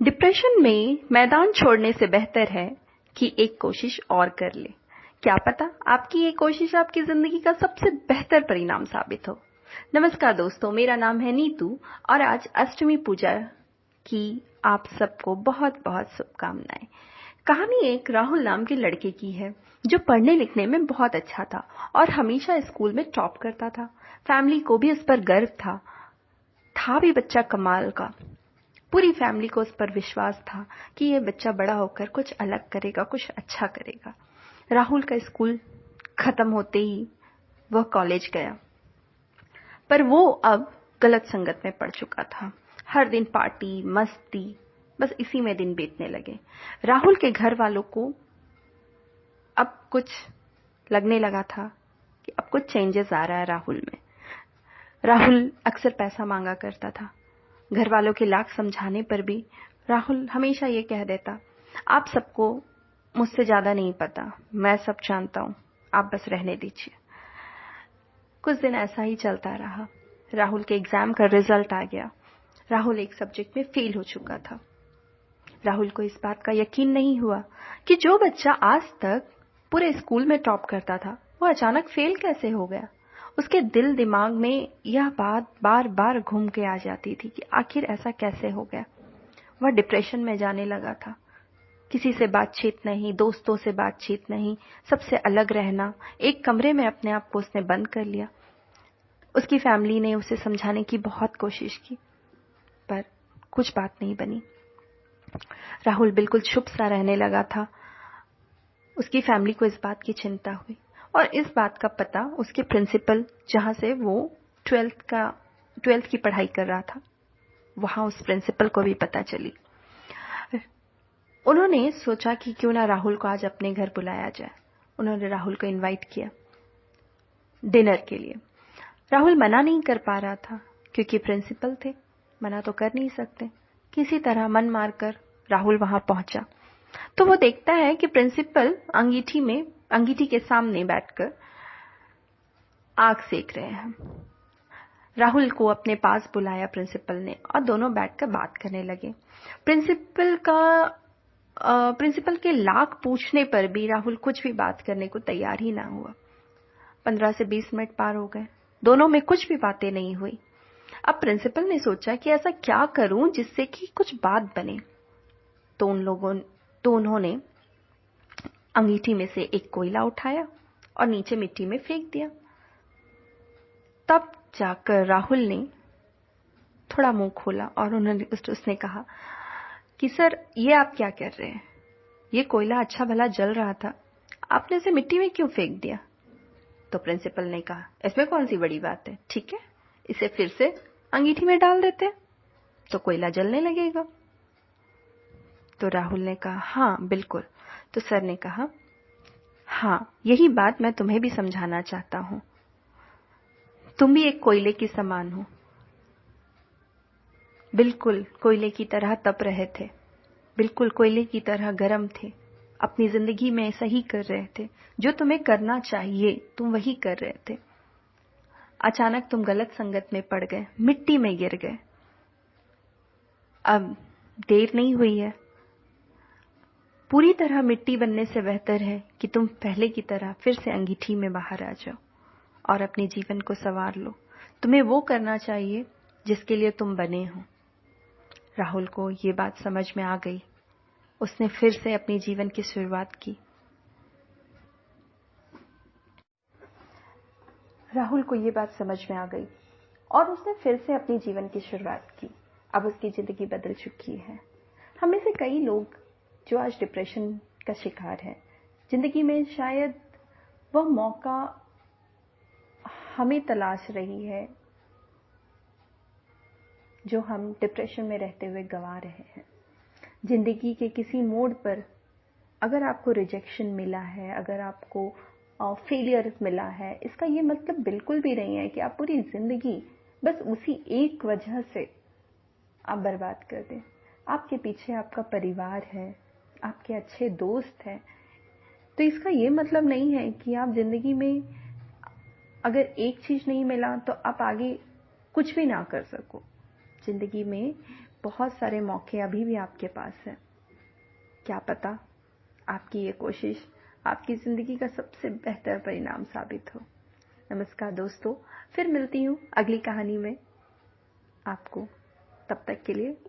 Depression में मैदान छोड़ने से बेहतर है कि एक कोशिश और कर ले। क्या पता आपकी ये कोशिश आपकी जिंदगी का सबसे बेहतर परिणाम साबित हो। नमस्कार दोस्तों, मेरा नाम है नीतू और आज अष्टमी पूजा की आप सबको बहुत बहुत शुभकामनाएं। कहानी एक राहुल नाम के लड़के की है जो पढ़ने लिखने में बहुत अच्छा था और हमेशा स्कूल में टॉप करता था। फैमिली को भी उस पर गर्व था भी बच्चा कमाल का। पूरी फैमिली को उस पर विश्वास था कि ये बच्चा बड़ा होकर कुछ अलग करेगा, कुछ अच्छा करेगा। राहुल का स्कूल खत्म होते ही वह कॉलेज गया, पर वो अब गलत संगत में पड़ चुका था। हर दिन पार्टी मस्ती, बस इसी में दिन बीतने लगे। राहुल के घर वालों को अब कुछ लगने लगा था कि अब कुछ चेंजेस आ रहा है राहुल में। राहुल अक्सर पैसा मांगा करता था। घर वालों के लाख समझाने पर भी राहुल हमेशा ये कह देता, आप सबको मुझसे ज्यादा नहीं पता, मैं सब जानता हूं, आप बस रहने दीजिए। कुछ दिन ऐसा ही चलता रहा। राहुल के एग्जाम का रिजल्ट आ गया। राहुल एक सब्जेक्ट में फेल हो चुका था। राहुल को इस बात का यकीन नहीं हुआ कि जो बच्चा आज तक पूरे स्कूल में टॉप करता था वो अचानक फेल कैसे हो गया। उसके दिल दिमाग में यह बात बार बार घूम के आ जाती थी कि आखिर ऐसा कैसे हो गया। वह डिप्रेशन में जाने लगा था। किसी से बातचीत नहीं, दोस्तों से बातचीत नहीं, सबसे अलग रहना। एक कमरे में अपने आप को उसने बंद कर लिया। उसकी फैमिली ने उसे समझाने की बहुत कोशिश की, पर कुछ बात नहीं बनी। राहुल बिल्कुल चुप सा रहने लगा था। उसकी फैमिली को इस बात की चिंता हुई और इस बात का पता उसके प्रिंसिपल, जहां से वो 12th की पढ़ाई कर रहा था, वहां उस प्रिंसिपल को भी पता चली। उन्होंने सोचा कि क्यों ना राहुल को आज अपने घर बुलाया जाए। उन्होंने राहुल को इनवाइट किया डिनर के लिए। राहुल मना नहीं कर पा रहा था क्योंकि प्रिंसिपल थे, मना तो कर नहीं सकते। किसी तरह मन मारकर राहुल वहां पहुंचा तो वो देखता है कि प्रिंसिपल अंगीठी के सामने बैठकर आग सेक रहे हैं। राहुल को अपने पास बुलाया प्रिंसिपल ने और दोनों बैठकर बात करने लगे। प्रिंसिपल के लाख पूछने पर भी राहुल कुछ भी बात करने को तैयार ही ना हुआ। 15 से 20 मिनट पार हो गए, दोनों में कुछ भी बातें नहीं हुई। अब प्रिंसिपल ने सोचा कि ऐसा क्या करूं जिससे कि कुछ बात बने। तो उन्होंने अंगीठी में से एक कोयला उठाया और नीचे मिट्टी में फेंक दिया। तब जाकर राहुल ने थोड़ा मुंह खोला और उसने कहा कि सर, ये आप क्या कर रहे हैं? ये कोयला अच्छा भला जल रहा था, आपने इसे मिट्टी में क्यों फेंक दिया? तो प्रिंसिपल ने कहा, इसमें कौन सी बड़ी बात है, ठीक है, इसे फिर से अंगीठी में डाल देते हैं तो कोयला जलने लगेगा। तो राहुल ने कहा, हाँ बिल्कुल। तो सर ने कहा, हाँ यही बात मैं तुम्हें भी समझाना चाहता हूं। तुम भी एक कोयले के समान हो, बिल्कुल कोयले की तरह तप रहे थे, बिल्कुल कोयले की तरह गर्म थे, अपनी जिंदगी में सही कर रहे थे, जो तुम्हें करना चाहिए तुम वही कर रहे थे। अचानक तुम गलत संगत में पड़ गए, मिट्टी में गिर गए। अब देर नहीं हुई है, पूरी तरह मिट्टी बनने से बेहतर है कि तुम पहले की तरह फिर से अंगीठी में बाहर आ जाओ और अपने जीवन को संवार लो। तुम्हें वो करना चाहिए जिसके लिए तुम बने हो। राहुल को ये बात समझ में आ गई। उसने फिर से अपने जीवन की शुरुआत की। राहुल को ये बात समझ में आ गई और उसने फिर से अपने जीवन की शुरुआत की। अब उसकी जिंदगी बदल चुकी है। हम में से कई लोग जो आज डिप्रेशन का शिकार है, जिंदगी में शायद वह मौका हमें तलाश रही है जो हम डिप्रेशन में रहते हुए गंवा रहे हैं। जिंदगी के किसी मोड़ पर अगर आपको रिजेक्शन मिला है, अगर आपको फेलियर मिला है, इसका ये मतलब बिल्कुल भी नहीं है कि आप पूरी जिंदगी बस उसी एक वजह से आप बर्बाद कर दें। आपके पीछे आपका परिवार है, आपके अच्छे दोस्त हैं, तो इसका ये मतलब नहीं है कि आप जिंदगी में अगर एक चीज नहीं मिला तो आप आगे कुछ भी ना कर सको। जिंदगी में बहुत सारे मौके अभी भी आपके पास हैं। क्या पता आपकी ये कोशिश आपकी ज़िंदगी का सबसे बेहतर परिणाम साबित हो। नमस्कार दोस्तों, फिर मिलती हूँ अगली कहानी में आपको। तब तक के लिए